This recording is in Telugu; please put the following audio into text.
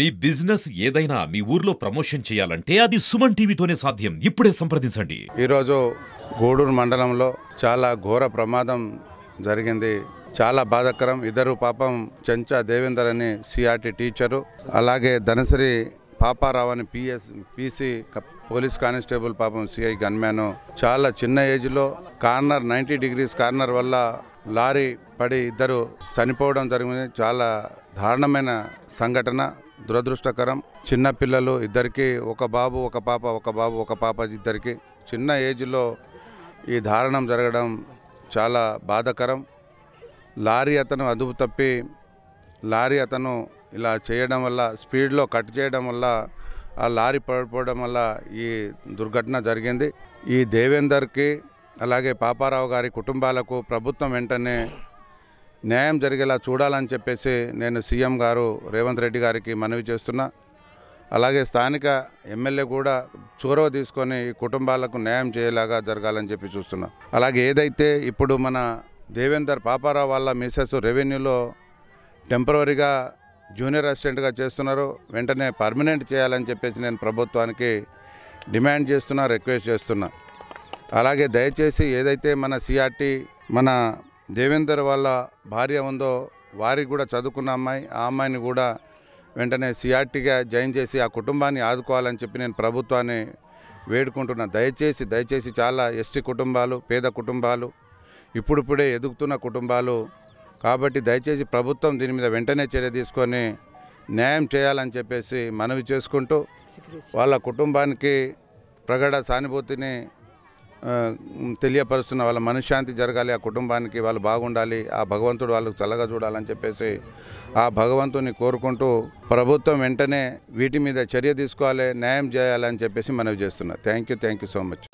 మీ బిజినెస్ ఏదైనా మీ ఊర్లో ప్రమోషన్ చేయాలంటే అది సుమన్ టీవీతోనే సాధ్యం. ఇప్పుడే సంప్రదించండి. ఈరోజు గూడూరు మండలంలో చాలా ఘోర ప్రమాదం జరిగింది. చాలా బాధాకరం. ఇద్దరు పాపం చెంచా దేవేందర్ అని సిఆర్టీ టీచరు, అలాగే ధనశ్రీ పాపారావు అని పీసీ పోలీస్ కానిస్టేబుల్ పాపం సిఐ గన్మ్యాన్. చాలా చిన్న ఏజ్లో కార్నర్ 90 degrees కార్నర్ వల్ల లారీ పడి ఇద్దరు చనిపోవడం జరిగింది. చాలా దారుణమైన సంఘటన, దురదృష్టకరం. చిన్న పిల్లలు ఇద్దరికి, ఒక బాబు ఒక పాప ఇద్దరికి చిన్న ఏజ్లో ఈ దారుణం జరగడం చాలా బాధాకరం. లారీ అతను అదుపు తప్పి లారీ అతను ఇలా చేయడం వల్ల, స్పీడ్లో కట్ చేయడం వల్ల ఆ లారీ పడిపోవడం వల్ల ఈ దుర్ఘటన జరిగింది. ఈ దేవేందర్కి అలాగే పాపారావు గారి కుటుంబాలకు ప్రభుత్వం వెంటనే న్యాయం జరిగేలా చూడాలని చెప్పేసి నేను సీఎం గారు రేవంత్ రెడ్డి గారికి మనవి చేస్తున్నా. అలాగే స్థానిక ఎమ్మెల్యే కూడా చొరవ తీసుకొని ఈ కుటుంబాలకు న్యాయం చేయలాగా జరగాలని చెప్పి చూస్తున్నా. అలాగే ఏదైతే ఇప్పుడు మన దేవేందర్ పాపారావు వాళ్ళ మిసెస్ రెవెన్యూలో టెంపరరీగా జూనియర్ అసిస్టెంట్గా చేస్తున్నారు, వెంటనే పర్మనెంట్ చేయాలని చెప్పేసి నేను ప్రభుత్వానికి డిమాండ్ చేస్తున్నా, రిక్వెస్ట్ చేస్తున్నా. అలాగే దయచేసి ఏదైతే మన సిఆర్టీ మన దేవేందర్ వాళ్ళ భార్య ఉందో వారికి కూడా చదువుకున్న అమ్మాయి, ఆ అమ్మాయిని కూడా వెంటనే సిఆర్టీగా జాయిన్ చేసి ఆ కుటుంబాన్ని ఆదుకోవాలని చెప్పి నేను ప్రభుత్వాన్ని వేడుకుంటున్నా. దయచేసి చాలా ఎస్టీ కుటుంబాలు, పేద కుటుంబాలు, ఇప్పుడిప్పుడే ఎదుగుతున్న కుటుంబాలు కాబట్టి దయచేసి ప్రభుత్వం దీని మీద వెంటనే చర్య తీసుకొని న్యాయం చేయాలని చెప్పేసి మనవి చేసుకుంటూ వాళ్ళ కుటుంబానికి ప్రగాఢ సానుభూతిని తెలియపరుస్తున్న. వాళ్ళ మనశ్శాంతి జరగాలి, ఆ కుటుంబానికి వాళ్ళు బాగుండాలి, ఆ భగవంతుడు వాళ్ళకు చల్లగా చూడాలని చెప్పేసి ఆ భగవంతుని కోరుకుంటూ ప్రభుత్వం వెంటనే వీటి మీద చర్య తీసుకోవాలి, న్యాయం చేయాలని చెప్పేసి మనవి చేస్తున్నా. Thank you so much.